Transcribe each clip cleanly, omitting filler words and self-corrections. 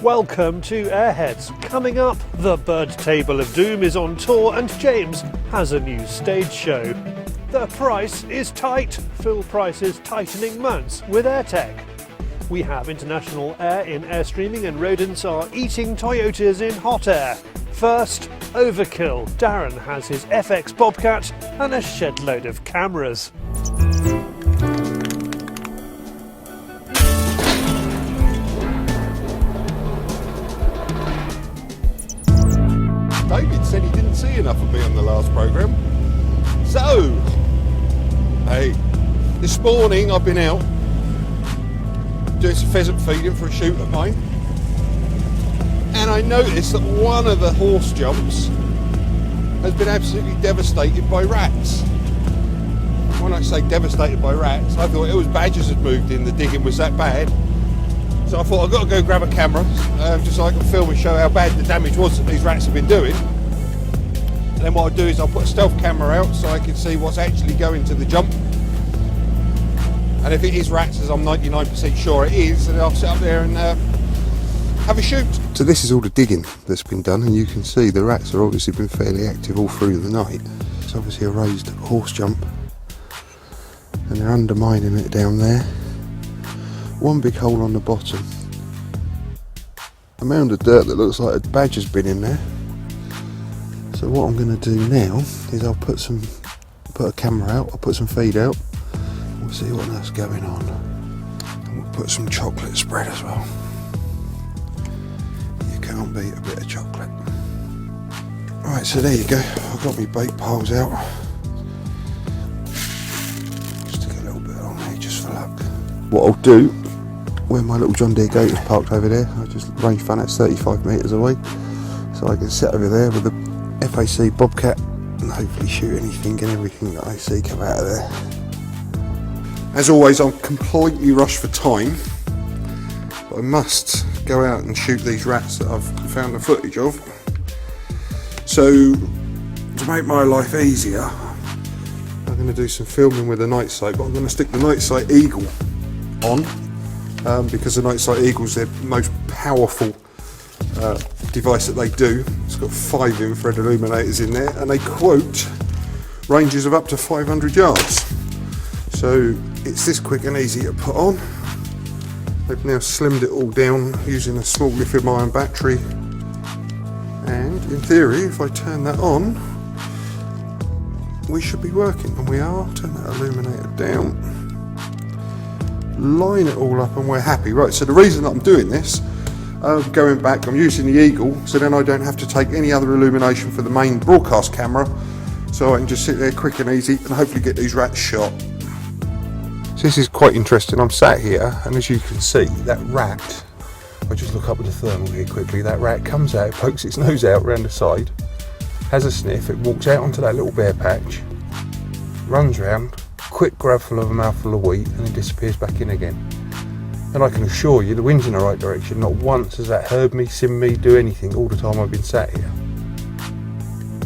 Welcome to AirHeads. Coming up, the Bird Table of Doom is on tour and James has a new stage show. The price is tight. Phill Price is tightening mounts with AirTech. We have international air in Airstreaming and rodents are eating Toyotas in HotAir. First, overkill. Darren has his FX Bobcat and a shed load of cameras. David said he didn't see enough of me on the last programme. So, hey, this morning I've been out doing some pheasant feeding for a shoot of mine, and I noticed that one of the horse jumps has been absolutely devastated by rats. When I say devastated by rats, I thought it was badgers had moved in, the digging was that bad. So I thought I've got to go grab a camera just so I can film and show how bad the damage was that these rats have been doing. And then what I'll do is I'll put a stealth camera out so I can see what's actually going to the jump. And if it is rats, as I'm 99% sure it is, then I'll sit up there and have a shoot. So this is all the digging that's been done, and you can see the rats have obviously been fairly active all through the night. It's obviously a raised horse jump, and they're undermining it down there. One big hole on the bottom, a mound of dirt that looks like a badger's been in there. So what I'm going to do now is I'll put a camera out, I'll put some feed out, we'll see what else going on, and we'll put some chocolate spread as well. You can't beat a bit of chocolate. Right, so there you go, I've got my bait piles out. Stick a little bit on there just for luck. What I'll do, where my little John Deere goat is parked over there, I just range fun at 35 metres away, so I can sit over there with the FX Bobcat and hopefully shoot anything and everything that I see come out of there. As always, I'm completely rushed for time, but I must go out and shoot these rats that I've found the footage of. So to make my life easier, I'm going to do some filming with the NiteSite, but I'm going to stick the NiteSite Eagle on. Because the NiteSite Eagle's their most powerful device that they do. It's got 5 infrared illuminators in there, and they quote ranges of up to 500 yards. So it's this quick and easy to put on. They've now slimmed it all down using a small lithium-ion battery, and in theory, if I turn that on, we should be working, and we are. Turn that illuminator down. Line it all up and we're happy. Right, so the reason that I'm doing this, going back, I'm using the Eagle, so then I don't have to take any other illumination for the main broadcast camera, so I can just sit there quick and easy and hopefully get these rats shot. So this is quite interesting. I'm sat here, and as you can see, that rat, I just look up with the thermal here quickly, that rat comes out, pokes its nose out around the side, has a sniff, it walks out onto that little bare patch, runs round, quick grab full of a mouthful of wheat, and then disappears back in again. And I can assure you the wind's in the right direction. Not once has that heard me, seen me, do anything all the time I've been sat here.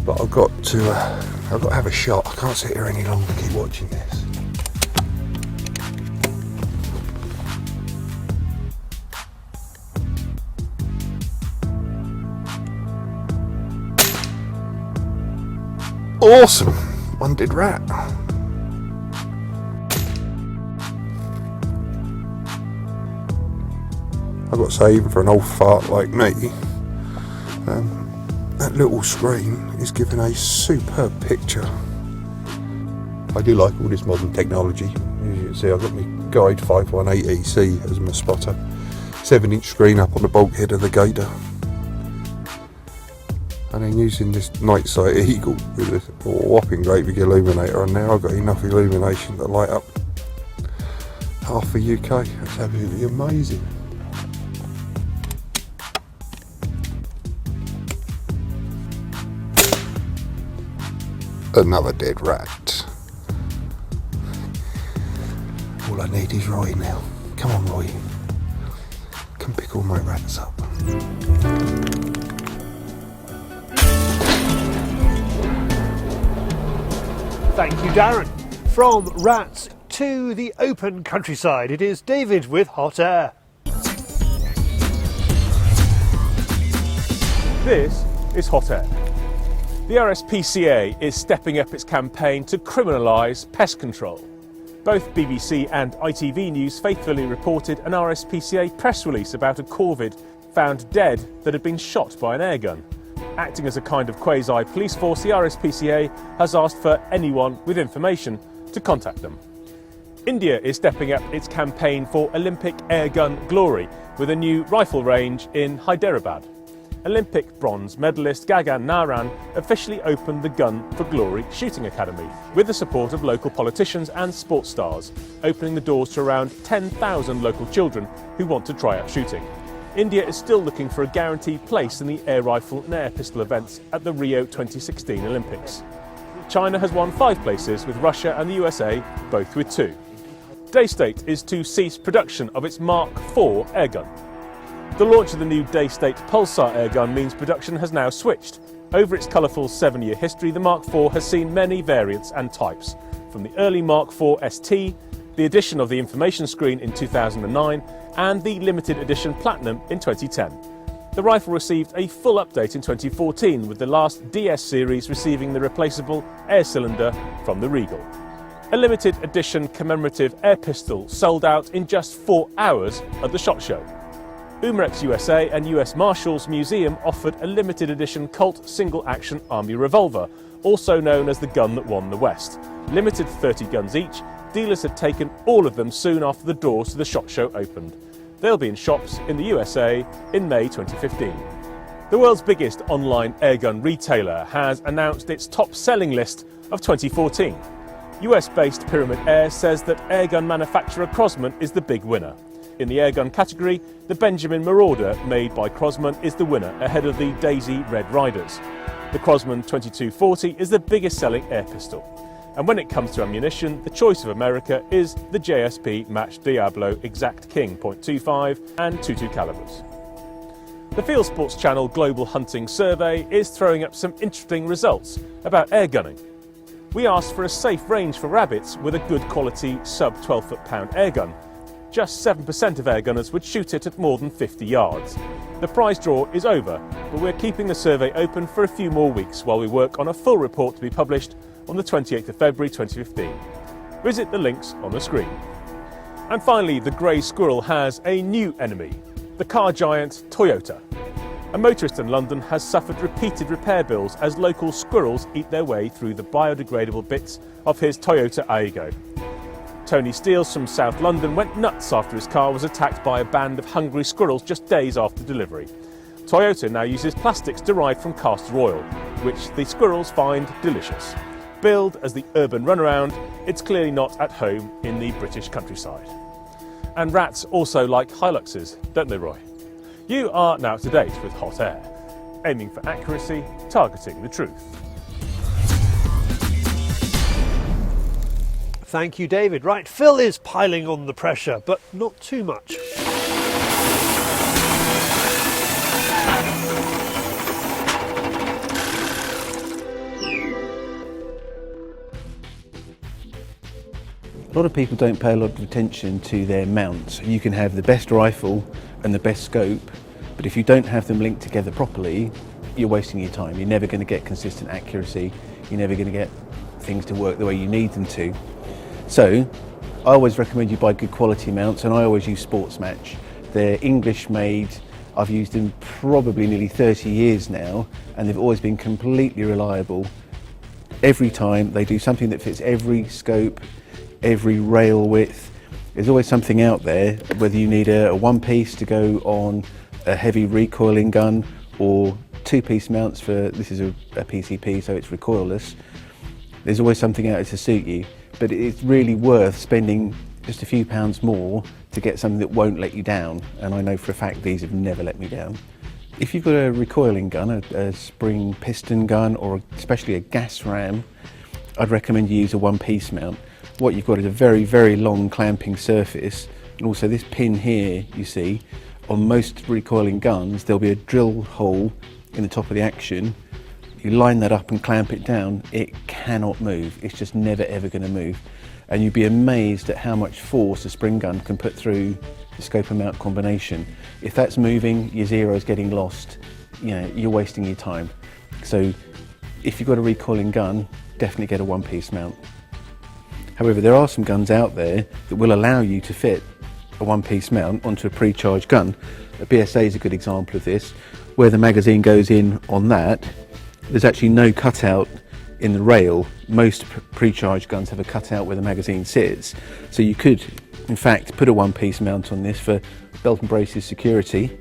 But I've got to have a shot. I can't sit here any longer and keep watching this. Awesome! One dead rat. I've got to say, even for an old fart like me, that little screen is giving a superb picture. I do like all this modern technology. As you can see, I've got my Guide 518EC as my spotter. 7-inch screen up on the bulkhead of the gator. And then using this NiteSite Eagle with a whopping great big illuminator on there, I've got enough illumination to light up half the UK. That's absolutely amazing. Another dead rat. All I need is Roy now. Come on, Roy. Come pick all my rats up. Thank you, Darren. From rats to the open countryside, it is David with HotAir. This is HotAir. The RSPCA is stepping up its campaign to criminalise pest control. Both BBC and ITV News faithfully reported an RSPCA press release about a corvid found dead that had been shot by an airgun. Acting as a kind of quasi-police force, the RSPCA has asked for anyone with information to contact them. India is stepping up its campaign for Olympic airgun glory with a new rifle range in Hyderabad. Olympic bronze medalist Gagan Naran officially opened the Gun for Glory Shooting Academy with the support of local politicians and sports stars, opening the doors to around 10,000 local children who want to try out shooting. India is still looking for a guaranteed place in the air rifle and air pistol events at the Rio 2016 Olympics. China has won 5 places, with Russia and the USA both with 2. Daystate is to cease production of its Mark IV airgun. The launch of the new Daystate Pulsar airgun means production has now switched. Over its colourful 7-year history, the Mark IV has seen many variants and types, from the early Mark IV ST, the addition of the information screen in 2009, and the limited edition Platinum in 2010. The rifle received a full update in 2014, with the last DS series receiving the replaceable air cylinder from the Regal. A limited edition commemorative air pistol sold out in just 4 hours at the SHOT Show. Umarex USA and US Marshals Museum offered a limited edition Colt single-action army revolver, also known as the gun that won the West. Limited 30 guns each, dealers had taken all of them soon after the doors to the SHOT Show opened. They'll be in shops in the USA in May 2015. The world's biggest online airgun retailer has announced its top-selling list of 2014. US-based Pyramid Air says that airgun manufacturer Crosman is the big winner. In the airgun category, the Benjamin Marauder made by Crosman is the winner, ahead of the Daisy Red Riders. The Crosman 2240 is the biggest selling air pistol. And when it comes to ammunition, the choice of America is the JSP Match Diablo Exact King .25 and .22 calibers. The Phill Sports Channel Global Hunting Survey is throwing up some interesting results about airgunning. We asked for a safe range for rabbits with a good quality sub 12 foot-pound airgun. Just 7% of airgunners would shoot it at more than 50 yards. The prize draw is over, but we're keeping the survey open for a few more weeks while we work on a full report to be published on the 28th of February 2015. Visit the links on the screen. And finally, the grey squirrel has a new enemy, the car giant Toyota. A motorist in London has suffered repeated repair bills as local squirrels eat their way through the biodegradable bits of his Toyota Aygo. Tony Steels from South London went nuts after his car was attacked by a band of hungry squirrels just days after delivery. Toyota now uses plastics derived from castor oil, which the squirrels find delicious. Billed as the urban runaround, it's clearly not at home in the British countryside. And rats also like Hiluxes, don't they, Roy? You are now up to date with HotAir, aiming for accuracy, targeting the truth. Thank you, David. Right, Phil is piling on the pressure, but not too much. A lot of people don't pay a lot of attention to their mounts. You can have the best rifle and the best scope, but if you don't have them linked together properly, you're wasting your time. You're never going to get consistent accuracy. You're never going to get things to work the way you need them to. So I always recommend you buy good quality mounts, and I always use Sports Match. They're English made. I've used them probably nearly 30 years now, and they've always been completely reliable. Every time they do something that fits every scope, every rail width. There's always something out there, whether you need a one-piece to go on a heavy recoiling gun or two-piece mounts for, this is a PCP, so it's recoilless. There's always something out there to suit you, but it's really worth spending just a few pounds more to get something that won't let you down, and I know for a fact these have never let me down. If you've got a recoiling gun, a spring piston gun, or especially a gas ram, I'd recommend you use a one-piece mount. What you've got is a very, very long clamping surface, and also this pin here, you see, on most recoiling guns, there'll be a drill hole in the top of the action. You line that up and clamp it down, it cannot move. It's just never ever going to move. And you'd be amazed at how much force a spring gun can put through the scope and mount combination. If that's moving, your zero's getting lost. you're wasting your time. So if you've got a recoiling gun, definitely get a one-piece mount. However, there are some guns out there that will allow you to fit a one-piece mount onto a pre-charged gun. A BSA is a good example of this. Where the magazine goes in on that, there's actually no cutout in the rail. Most pre-charged guns have a cutout where the magazine sits. So you could, in fact, put a one-piece mount on this for belt and braces security.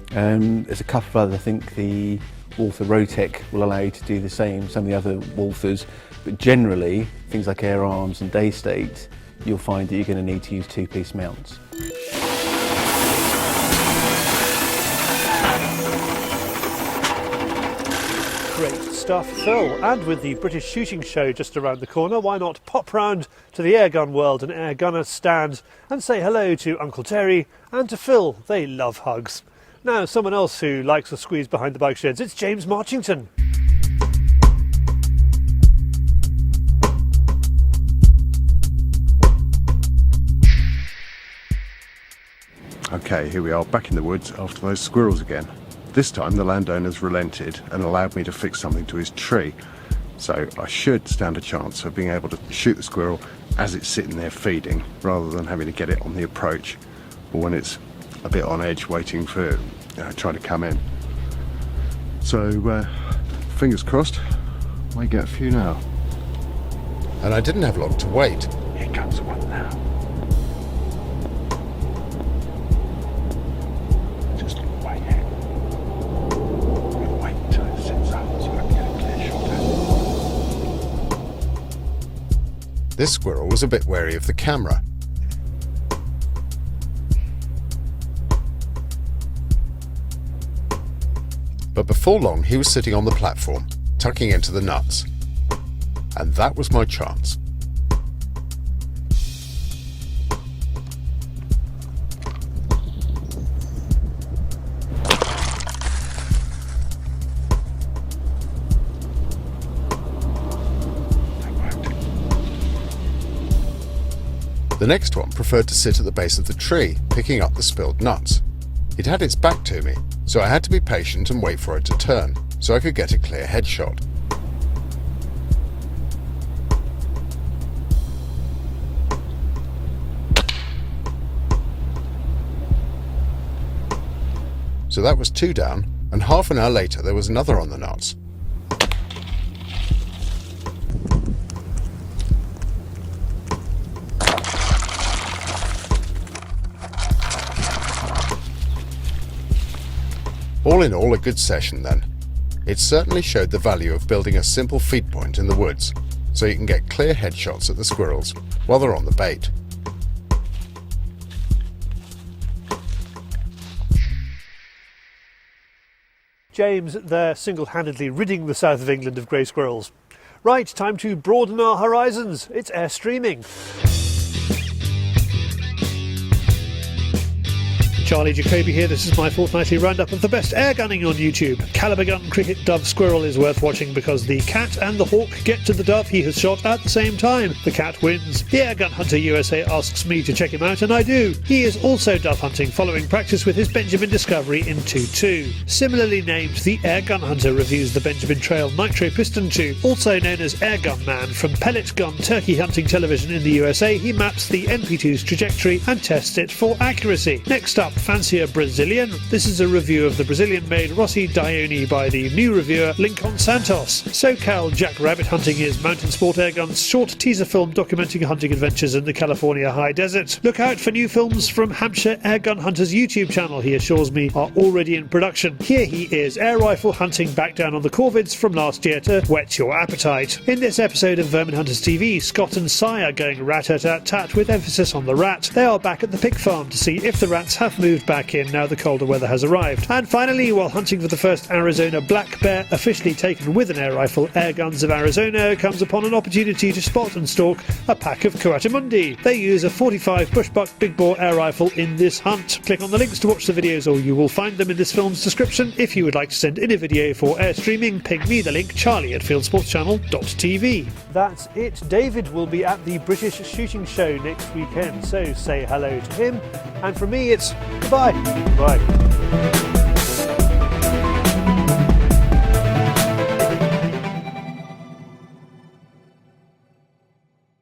There's a couple of other, I think the Walther Rotec will allow you to do the same, some of the other Walthers, but generally, things like Air Arms and Day State, you'll find that you're going to need to use two-piece mounts. Great stuff, Phil. And with the British Shooting Show just around the corner, why not pop round to the Airgun World and Airgunner stand and say hello to Uncle Terry and to Phil. They love hugs. Now, someone else who likes a squeeze behind the bike sheds, it's James Marchington. Okay, here we are back in the woods after those squirrels again. This time the landowner's relented and allowed me to fix something to his tree. So I should stand a chance of being able to shoot the squirrel as it's sitting there feeding, rather than having to get it on the approach or when it's a bit on edge waiting for trying to come in. So fingers crossed, might get a few now. And I didn't have long to wait. Here comes one now. Just wait here. We'll wait until it sits up so I can get a clear shot at it. This squirrel was a bit wary of the camera. But before long he was sitting on the platform, tucking into the nuts. And that was my chance. The next one preferred to sit at the base of the tree, picking up the spilled nuts. It had its back to me, so I had to be patient and wait for it to turn, so I could get a clear headshot. So that was 2 down, and half an hour later there was another on the nuts. All in all, a good session then. It certainly showed the value of building a simple feed point in the woods, so you can get clear headshots at the squirrels while they're on the bait. James, they're single-handedly ridding the south of England of grey squirrels. Right, time to broaden our horizons. It's Airstreaming. Charlie Jacoby here. This is my fortnightly roundup of the best airgunning on YouTube. Caliber gun, cricket, dove, squirrel is worth watching because the cat and the hawk get to the dove he has shot at the same time. The cat wins. The Airgun Hunter USA asks me to check him out, and I do. He is also dove hunting following practice with his Benjamin Discovery in 2.2. Similarly named, the Airgun Hunter reviews the Benjamin Trail Nitro Piston 2, also known as Airgun Man. From pellet gun turkey hunting television in the USA, he maps the NP2's trajectory and tests it for accuracy. Next up, fancier Brazilian. This is a review of the Brazilian-made Rossi Dione by the new reviewer Lincoln Santos. SoCal Jackrabbit Hunting is Mountain Sport Airgun's short teaser film documenting hunting adventures in the California high desert. Look out for new films from Hampshire Airgun Hunter's YouTube channel, he assures me are already in production. Here he is, air rifle hunting back down on the corvids from last year to whet your appetite. In this episode of Vermin Hunters TV, Scott and Si are going rat-a-tat-tat with emphasis on the rat. They are back at the pig farm to see if the rats have moved back in now the colder weather has arrived. And finally, while hunting for the first Arizona black bear officially taken with an air rifle, Airguns of Arizona comes upon an opportunity to spot and stalk a pack of coatimundi. They use a 45 bushbuck big bore air rifle in this hunt. Click on the links to watch the videos, or you will find them in this film's description. If you would like to send in a video for Airstreaming, ping me the link, charlie@fieldsportschannel.tv. That's it. David will be at the British Shooting Show next weekend, so say hello to him. And from me, it's goodbye. Bye.